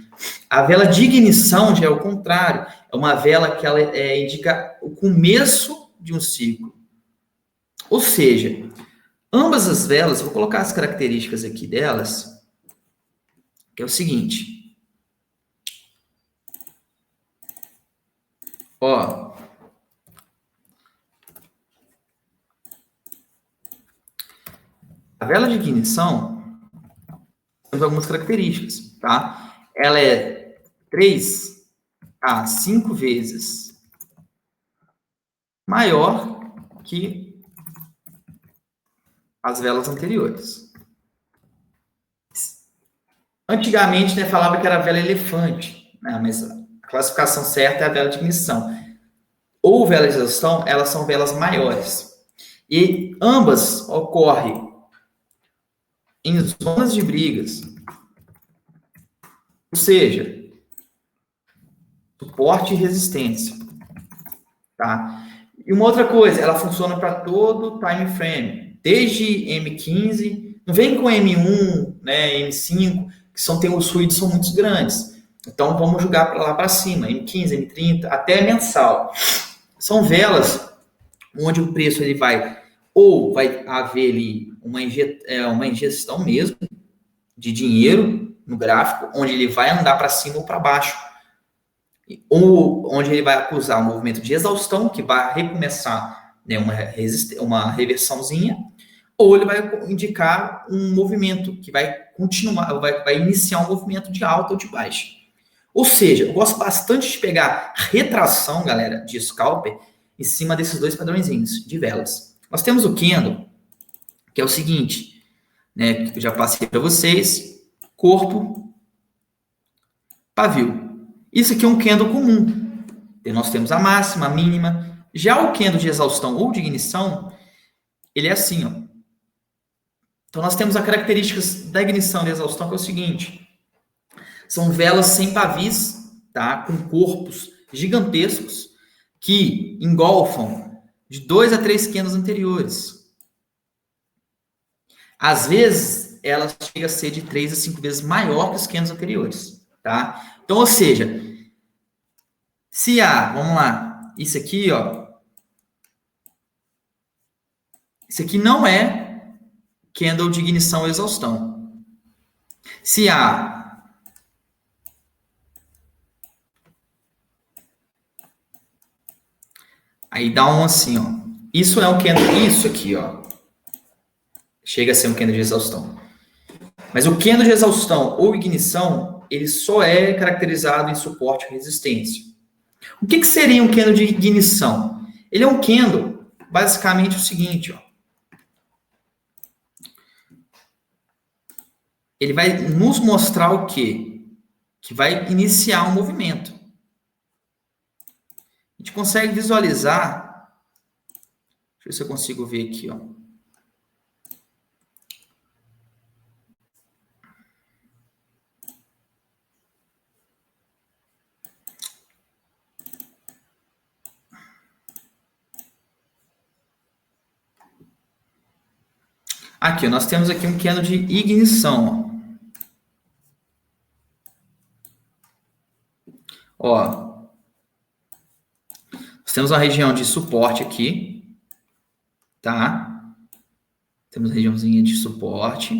A vela de ignição já é o contrário, é uma vela que ela indica o começo de um ciclo. Ou seja, ambas as velas, vou colocar as características aqui delas, que é o seguinte. Ó, a vela de ignição tem algumas características, tá? Ela é 3 a 5 vezes maior que as velas anteriores. Antigamente, né, falava que era a vela elefante, né, mas a classificação certa é a vela de ignição. Ou vela de exaustão, elas são velas maiores. E ambas ocorrem em zonas de brigas. Ou seja, suporte e resistência. Tá? E uma outra coisa, ela funciona para todo time frame. Desde M15, não vem com M1, né, M5, que tem os ruídos são muito grandes. Então vamos jogar para lá para cima, M15, M30, até mensal. São velas onde o preço ele vai haver ali uma ingestão mesmo de dinheiro no gráfico, onde ele vai andar para cima ou para baixo, ou onde ele vai acusar um movimento de exaustão, que vai recomeçar, né, uma reversãozinha, ou ele vai indicar um movimento que vai continuar, vai iniciar um movimento de alta ou de baixa. Ou seja, eu gosto bastante de pegar retração, galera, de scalper, em cima desses dois padrõezinhos de velas. Nós temos o candle, que é o seguinte, né, que eu já passei para vocês: corpo, pavio. Isso aqui é um candle comum. Nós temos a máxima, a mínima. Já o candle de exaustão ou de ignição, ele é assim, ó. Então nós temos as características da ignição e da exaustão, que é o seguinte: são velas sem pavis, tá, com corpos gigantescos que engolfam de 2 a 3 candles anteriores. Às vezes, ela chega a ser de 3 a 5 vezes maior que os candles anteriores, tá? Então, ou seja, se vamos lá, isso aqui, ó, isso aqui não é candle de ignição ou exaustão. Se aí dá um assim, ó. Isso é um candle, isso aqui, ó, chega a ser um candle de exaustão. Mas o candle de exaustão ou ignição, ele só é caracterizado em suporte e resistência. O que seria um candle de ignição? Ele é um candle, basicamente o seguinte, ó. Ele vai nos mostrar o quê? Que vai iniciar um movimento. A gente consegue visualizar. Deixa eu ver se eu consigo ver aqui, ó. Aqui, nós temos aqui um candle de ignição, ó. Nós temos uma região de suporte aqui, tá? Temos regiãozinha de suporte.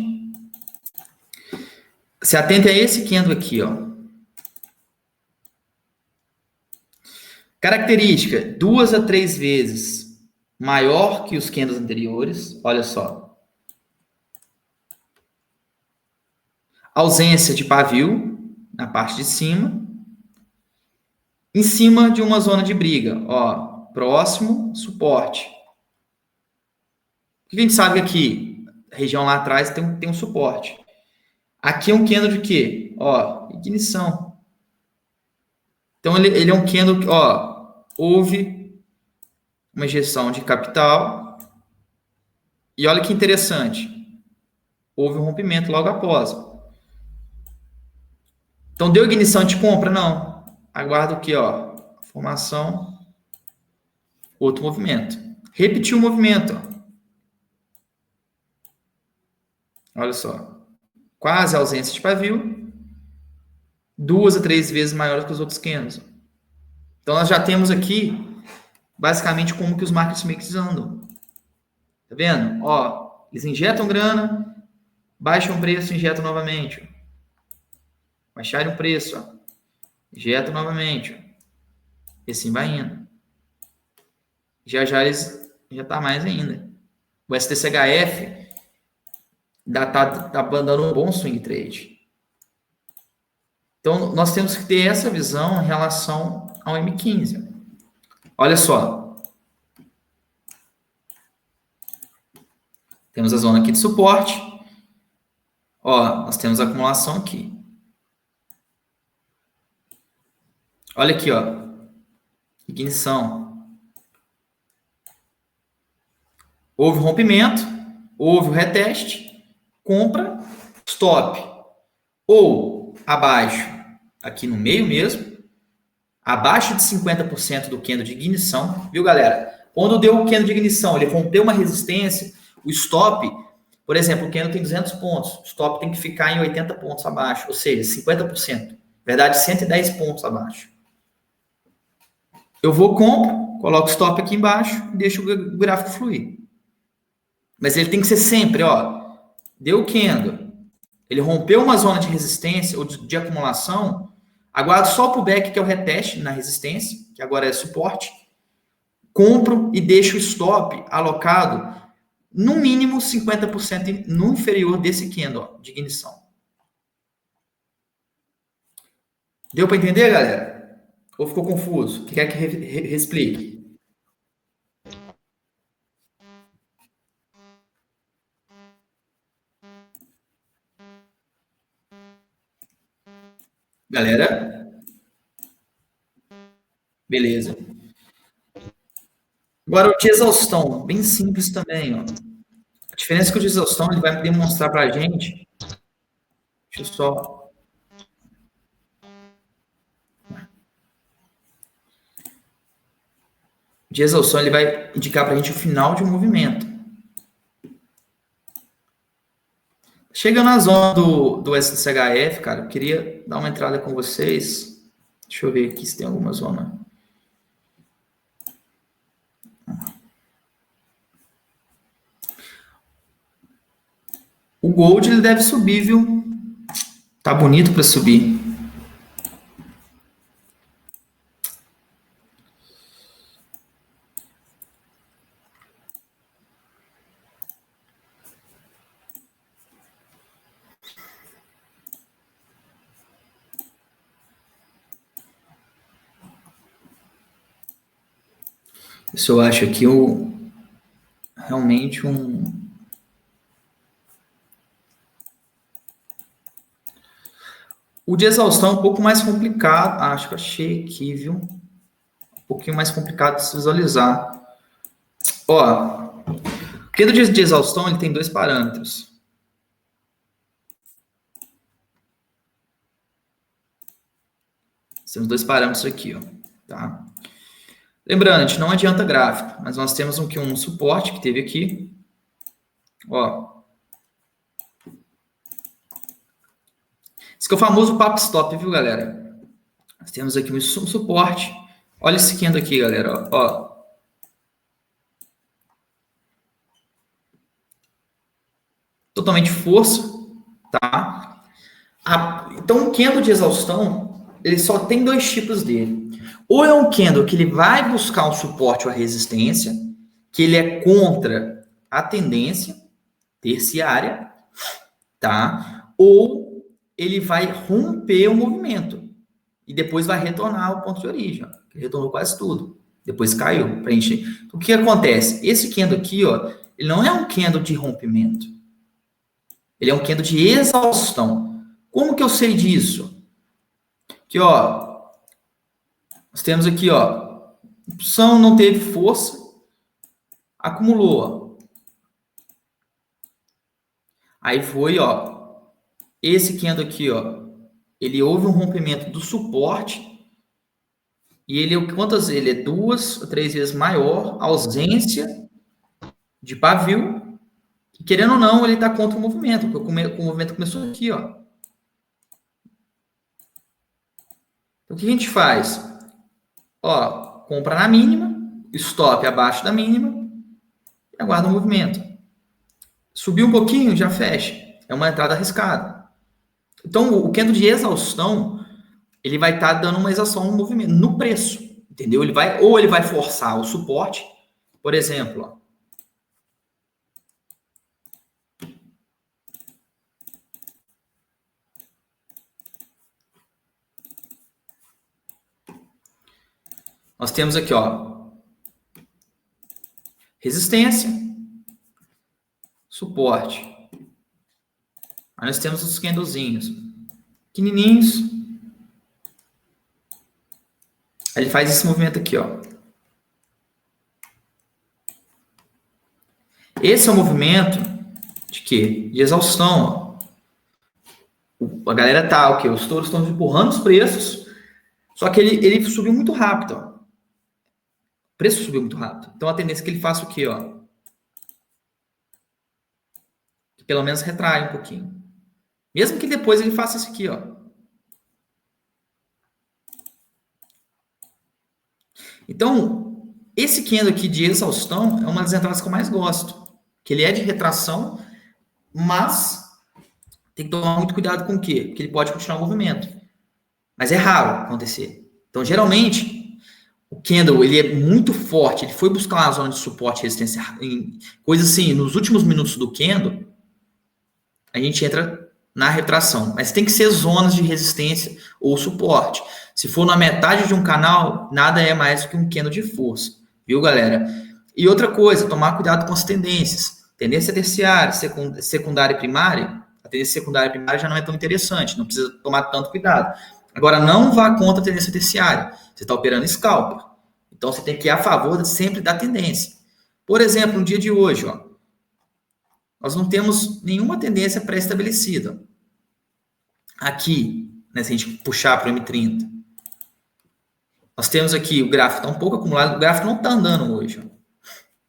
Se atente a esse candle aqui, ó. Característica, 2 a 3 vezes maior que os candles anteriores. Olha só. Ausência de pavio na parte de cima. Em cima de uma zona de briga, ó. Próximo, suporte. O que a gente sabe aqui? A região lá atrás tem um suporte. Aqui é um candle de quê? Ó, ignição. Então, ele é um candle que, ó, houve uma injeção de capital. E olha que interessante. Houve um rompimento logo após. Então, deu ignição de compra? Não. Aguardo aqui, ó. Formação. Outro movimento. Repetiu o movimento, ó. Olha só. Quase ausência de pavio. 2 a 3 vezes maior que os outros candles. Então, nós já temos aqui, basicamente, como que os market makers andam. Tá vendo? Ó, eles injetam grana, baixam o preço, injetam novamente. Baixaram o preço, ó. Injetam novamente. Ó. E assim vai indo. Já eles já tá mais ainda. O STCHF tá dando um bom swing trade. Então, nós temos que ter essa visão em relação ao M15. Olha só. Temos a zona aqui de suporte. Ó, nós temos a acumulação aqui. Olha aqui, ó. Ignição. Houve rompimento, houve o reteste, compra, stop. Ou abaixo, aqui no meio mesmo, abaixo de 50% do candle de ignição, viu, galera? Quando deu o candle de ignição, ele rompeu uma resistência, o stop, por exemplo, o candle tem 200 pontos, o stop tem que ficar em 80 pontos abaixo, ou seja, 50%. Na verdade, 110 pontos abaixo. Eu vou, compro, coloco o stop aqui embaixo e deixo o gráfico fluir. Mas ele tem que ser sempre, ó, deu o candle, ele rompeu uma zona de resistência ou de acumulação, aguardo só o pullback, que é o reteste na resistência, que agora é suporte, compro e deixo o stop alocado no mínimo 50% no inferior desse candle, ó, de ignição. Deu para entender, galera? Ou ficou confuso? Quer que explique? Galera? Beleza. Agora o de exaustão, bem simples também, ó. A diferença é que o de exaustão ele vai demonstrar para a gente. Deixa eu só. O de exaustão ele vai indicar para a gente o final de um movimento. Chega na zona do SCHF, cara, eu queria dar uma entrada com vocês. Deixa eu ver aqui se tem alguma zona. O Gold ele deve subir, viu? Tá bonito para subir. Isso eu acho aqui realmente O de exaustão é um pouco mais complicado. Acho que achei aqui, viu? Um pouquinho mais complicado de se visualizar. Ó, o candle de exaustão ele tem dois parâmetros. Temos dois parâmetros aqui, ó, tá? Lembrando, a gente não adianta gráfico, mas nós temos um suporte que teve aqui. Ó. Esse que é o famoso papo stop, viu, galera? Nós temos aqui um suporte. Olha esse candle aqui, galera. Ó. totalmente força, tá? Então, o candle de exaustão, ele só tem dois tipos dele. Ou é um candle que ele vai buscar um suporte ou a resistência, que ele é contra a tendência terciária, tá? Ou ele vai romper o movimento e depois vai retornar ao ponto de origem. Ele retornou quase tudo. Depois caiu. Preencher. Então, o que acontece? Esse candle aqui, ó, ele não é um candle de rompimento. Ele é um candle de exaustão. Como que eu sei disso? Aqui, ó, nós temos aqui, ó, opção não teve força, acumulou, ó. Aí foi, ó, esse candle aqui, ó, ele houve um rompimento do suporte e ele, quantas? Ele é 2 ou 3 vezes maior, ausência de pavio, e querendo ou não, ele está contra o movimento, porque o movimento começou aqui, ó. Então, o que a gente faz? Ó, compra na mínima, stop abaixo da mínima, e aguarda o movimento. Subiu um pouquinho, já fecha. É uma entrada arriscada. Então, o candle de exaustão, ele vai estar dando uma exaustão no movimento, no preço, entendeu? Ou ele vai forçar o suporte, por exemplo, ó. Nós temos aqui, ó, resistência, suporte. Aí nós temos os candlezinhos pequenininhos. Aí ele faz esse movimento aqui, ó. Esse é o movimento de quê? De exaustão, ó. A galera tá, o quê? Os touros estão empurrando os preços, só que ele subiu muito rápido, ó. O preço subiu muito rápido. Então a tendência é que ele faça o quê, ó? Que pelo menos retrai um pouquinho. Mesmo que depois ele faça isso aqui, ó. Então, esse candle aqui de exaustão é uma das entradas que eu mais gosto. Que ele é de retração, mas tem que tomar muito cuidado com o quê? Porque ele pode continuar o movimento. Mas é raro acontecer. Então, geralmente, o candle, ele é muito forte. Ele foi buscar uma zona de suporte e resistência em coisa assim, nos últimos minutos do candle, a gente entra na retração. Mas tem que ser zonas de resistência ou suporte. Se for na metade de um canal, nada é mais do que um candle de força. Viu, galera? E outra coisa, tomar cuidado com as tendências. Tendência terciária, secundária e primária. A tendência secundária e primária já não é tão interessante, não precisa tomar tanto cuidado. Agora, não vá contra a tendência terciária. Você está operando scalper. Então, você tem que ir a favor sempre da tendência. Por exemplo, no dia de hoje, ó, nós não temos nenhuma tendência pré-estabelecida. Aqui, né, se a gente puxar para o M30, nós temos aqui o gráfico está um pouco acumulado, o gráfico não está andando hoje. Ó.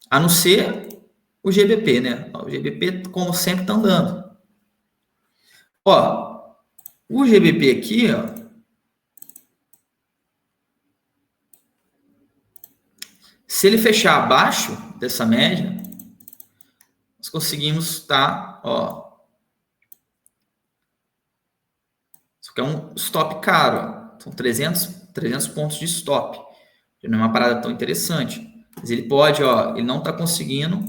A não ser o GBP, né? O GBP, como sempre, está andando. Ó, o GBP aqui, ó, se ele fechar abaixo dessa média, nós conseguimos estar, ó, isso aqui é um stop caro, ó, são 300 pontos de stop, não é uma parada tão interessante, mas ele pode, ó, ele não está conseguindo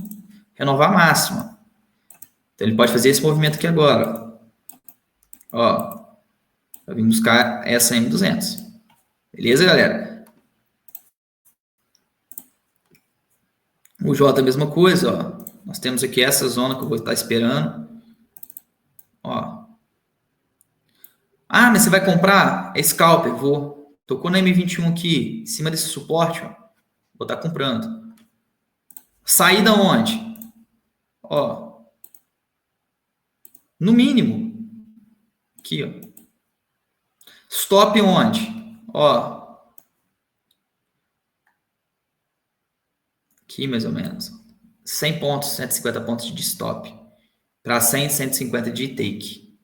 renovar a máxima, então ele pode fazer esse movimento aqui agora, ó, vai vir buscar essa M200, beleza, galera? O J a mesma coisa, ó. Nós temos aqui essa zona que eu vou estar esperando. Ó. Ah, mas você vai comprar? É scalper, vou. Tocou na M21 aqui, em cima desse suporte, ó. Vou estar comprando. Saída onde? Ó. No mínimo. Aqui, ó. Stop onde? Ó. Aqui, mais ou menos. 100 pontos, 150 pontos de stop. Para 100, 150 de take.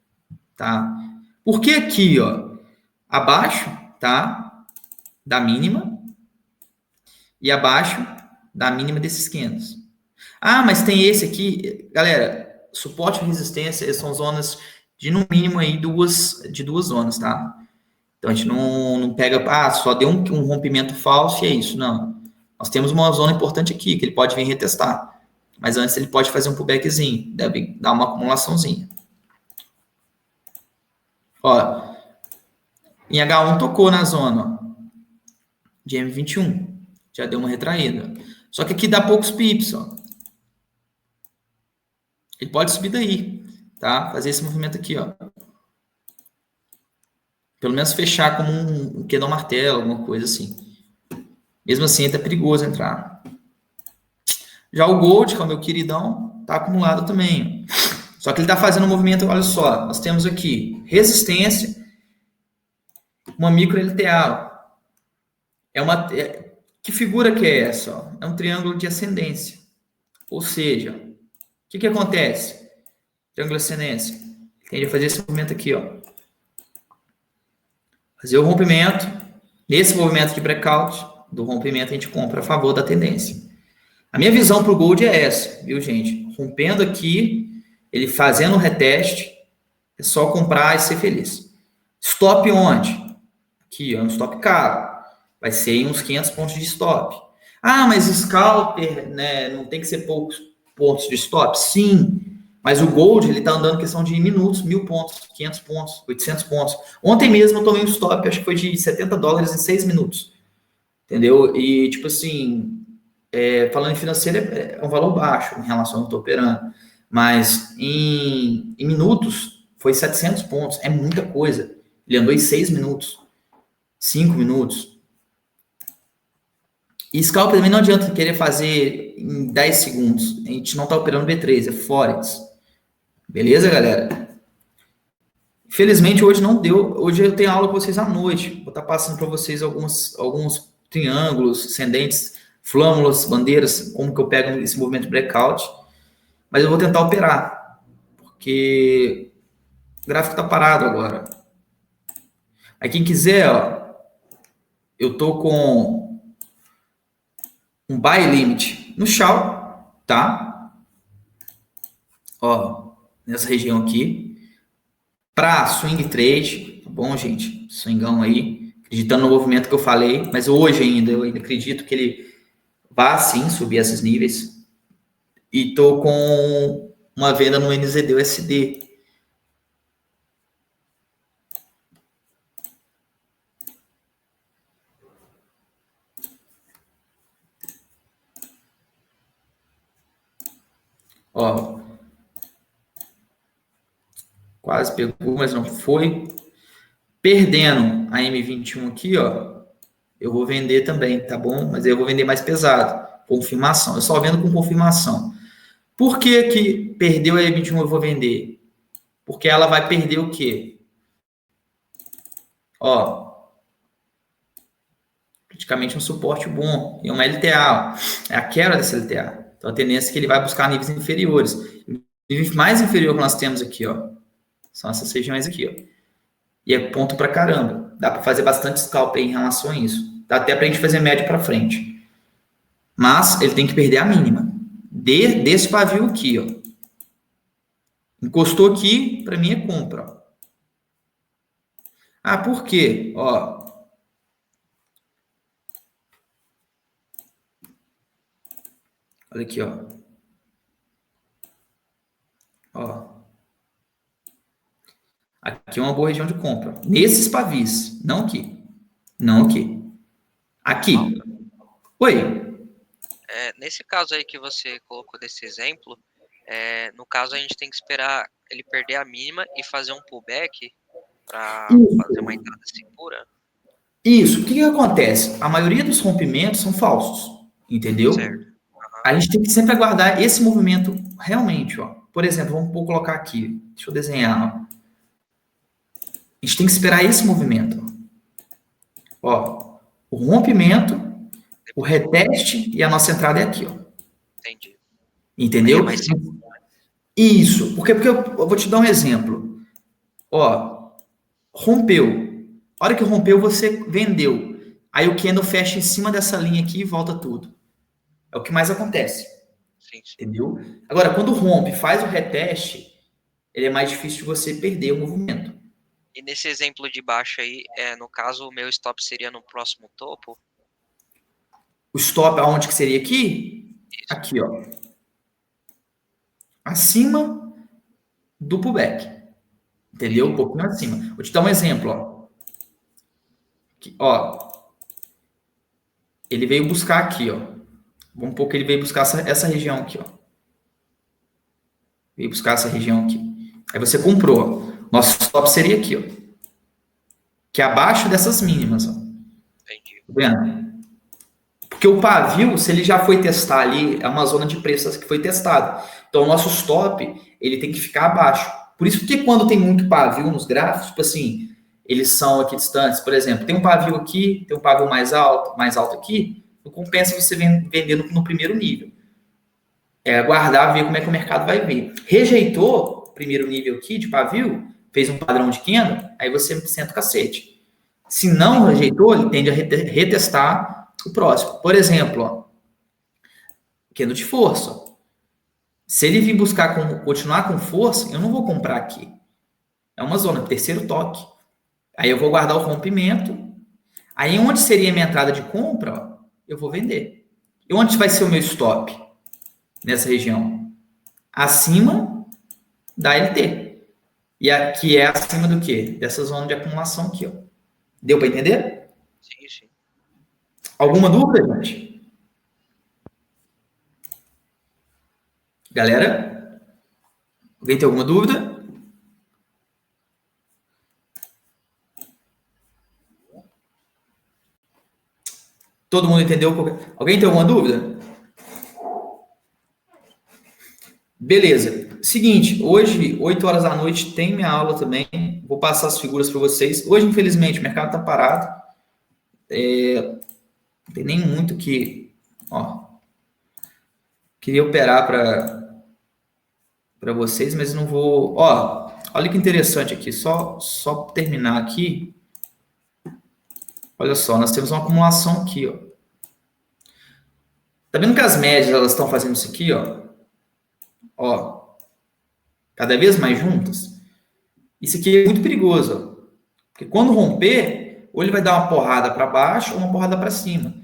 Tá? Porque aqui, ó, abaixo, tá? Da mínima. E abaixo da mínima desses 500. Ah, mas tem esse aqui. Galera, suporte e resistência são zonas de, no mínimo, aí duas zonas, tá? Então, a gente não pega, só deu um rompimento falso e é isso. Não. Nós temos uma zona importante aqui, que ele pode vir retestar. Mas antes ele pode fazer um pullbackzinho, deve dar uma acumulaçãozinha. Ó, em H1 tocou na zona, ó, de M21. Já deu uma retraída. Só que aqui dá poucos pips, ó. Ele pode subir daí, tá? Fazer esse movimento aqui, ó. Pelo menos fechar como um queda martelo, alguma coisa assim. Mesmo assim, é perigoso entrar. Já o Gold, que é o meu queridão, tá acumulado também. Só que ele tá fazendo um movimento, olha só, nós temos aqui resistência, uma micro LTA. Que figura que é essa? Ó? É um triângulo de ascendência. Ou seja, o que acontece? Triângulo de ascendência. Ele tende a fazer esse movimento aqui, ó. Fazer o rompimento. Nesse movimento de breakout, do rompimento, a gente compra a favor da tendência. A minha visão para o Gold é essa, viu, gente? Rompendo aqui, ele fazendo o reteste, é só comprar e ser feliz. Stop onde? Aqui, ó, um stop caro. Vai ser em uns 500 pontos de stop. Mas scalper, né, não tem que ser poucos pontos de stop? Sim. Mas o Gold, ele tá andando questão de minutos, 1.000 pontos, 500 pontos, 800 pontos. Ontem mesmo eu tomei um stop, acho que foi de $70 em 6 minutos. Entendeu? E, tipo assim, falando em financeiro, é um valor baixo em relação ao que eu tô operando. Mas em minutos, foi 700 pontos. É muita coisa. Ele andou em 6 minutos, 5 minutos. E scalper também não adianta querer fazer em 10 segundos. A gente não tá operando B3, é Forex. Beleza, galera? Infelizmente, hoje não deu. Hoje eu tenho aula com vocês à noite. Vou estar passando para vocês alguns triângulos, ascendentes, flâmulas, bandeiras, como que eu pego esse movimento de breakout. Mas eu vou tentar operar, porque o gráfico está parado agora. Aí quem quiser, ó, eu tô com um buy limit no Shao, tá? Ó, nessa região aqui. Para swing trade, tá bom, gente? Swingão aí, acreditando no movimento que eu falei, mas hoje eu ainda acredito que ele vá sim subir esses níveis. E tô com uma venda no NZD-USD. Ó, quase pegou, mas não foi. Perdendo a M21 aqui, ó, eu vou vender também, tá bom? Mas aí eu vou vender mais pesado. Confirmação. Eu só vendo com confirmação. Por que perdeu a M21 eu vou vender? Porque ela vai perder o quê? Ó, praticamente um suporte bom. E uma LTA, ó, é a quebra dessa LTA. Então a tendência é que ele vai buscar níveis inferiores. O nível mais inferior que nós temos aqui, ó, são essas regiões aqui, ó. E é ponto pra caramba. Dá para fazer bastante scalp em relação a isso. Dá até pra gente fazer médio para frente. Mas ele tem que perder a mínima. Desse pavio aqui, ó. Encostou aqui, para mim é compra. Por quê? Ó. Olha aqui, ó. Ó. Aqui é uma boa região de compra. Nesses pavis. Não aqui. Não aqui. Aqui. Oi. Nesse caso aí que você colocou desse exemplo, no caso a gente tem que esperar ele perder a mínima e fazer um pullback para fazer uma entrada segura? Isso. O que acontece? A maioria dos rompimentos são falsos. Entendeu? Certo. Uhum. A gente tem que sempre aguardar esse movimento realmente, ó. Por exemplo, vamos colocar aqui. Deixa eu desenhar, ó. A gente tem que esperar esse movimento. Ó, o rompimento, o reteste e a nossa entrada é aqui, ó. Entendi. Entendeu? Isso. Porque eu vou te dar um exemplo. Ó, rompeu. A hora que rompeu, você vendeu. Aí o candle fecha em cima dessa linha aqui e volta tudo. É o que mais acontece. Sim, sim. Entendeu? Agora, quando rompe, faz o reteste, ele é mais difícil de você perder o movimento. E nesse exemplo de baixo aí, no caso, o meu stop seria no próximo topo? O stop, aonde que seria aqui? Isso. Aqui, ó. Acima do pullback. Entendeu? Um pouquinho acima. Vou te dar um exemplo, ó. Aqui, ó. Ele veio buscar aqui, ó. Vamos supor que ele veio buscar essa região aqui, ó. Veio buscar essa região aqui. Aí você comprou, ó. Nosso stop seria aqui, ó. Que é abaixo dessas mínimas, ó. Entendi. Tá vendo? Porque o pavio, se ele já foi testar ali, é uma zona de preço que foi testada. Então, o nosso stop, ele tem que ficar abaixo. Por isso que quando tem muito pavio nos gráficos, tipo assim, eles são aqui distantes. Por exemplo, tem um pavio aqui, tem um pavio mais alto aqui, não compensa você vender no primeiro nível. É aguardar, ver como é que o mercado vai ver. Rejeitou o primeiro nível aqui de pavio, fez um padrão de candle, aí você senta o cacete. Se não rejeitou, ele tende a retestar o próximo. Por exemplo, ó, candle de força. Se ele vir buscar continuar com força, eu não vou comprar aqui. É uma zona, terceiro toque. Aí eu vou guardar o rompimento. Aí onde seria a minha entrada de compra, ó, eu vou vender. E onde vai ser o meu stop? Nessa região. Acima da LT. E aqui é acima do quê? Dessa zona de acumulação aqui, ó. Deu para entender? Sim, sim. Alguma dúvida, gente? Galera? Alguém tem alguma dúvida? Todo mundo entendeu? Alguém tem alguma dúvida? Beleza. Seguinte, hoje, 8 horas da noite, tem minha aula também. Vou passar as figuras para vocês. Hoje, infelizmente, o mercado está parado. Não tem nem muito que... Ó, queria operar para vocês, mas não vou... Ó, olha que interessante aqui. Só terminar aqui. Olha só, nós temos uma acumulação aqui, ó. Tá vendo que as médias, elas estão fazendo isso aqui, ó? Ó, cada vez mais juntas. Isso aqui é muito perigoso, ó. Porque quando romper, ou ele vai dar uma porrada para baixo ou uma porrada para cima.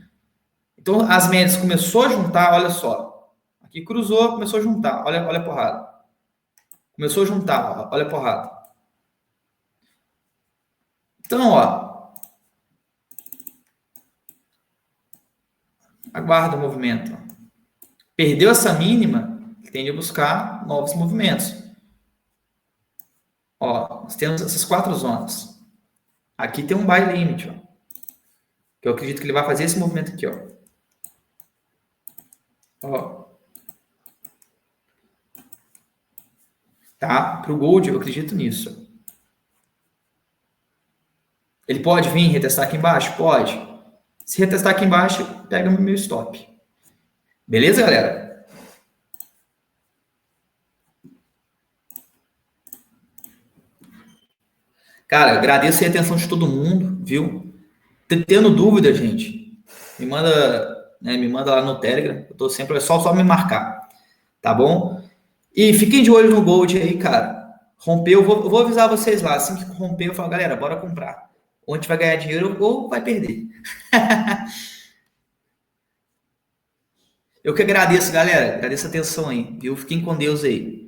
Então, as médias começou a juntar, olha só. Aqui cruzou, começou a juntar, olha a porrada. Começou a juntar, olha a porrada. Então, ó. Aguarda o movimento. Perdeu essa mínima, tende a buscar novos movimentos. Ó, nós temos essas 4 zonas. Aqui tem um buy limit, ó. Que eu acredito que ele vai fazer esse movimento aqui, ó. Ó. Tá? Para o Gold, eu acredito nisso. Ele pode vir retestar aqui embaixo? Pode. Se retestar aqui embaixo, pega o meu stop. Beleza, galera? Cara, agradeço a atenção de todo mundo, viu? Tendo dúvida, gente, me manda lá no Telegram. Eu tô sempre, é só me marcar, tá bom? E fiquem de olho no Gold aí, cara. Rompeu, eu vou avisar vocês lá. Assim que romper, eu falo, galera, bora comprar. Ou a gente vai ganhar dinheiro ou vai perder. Eu que agradeço, galera. Agradeço a atenção aí, viu? Fiquem com Deus aí.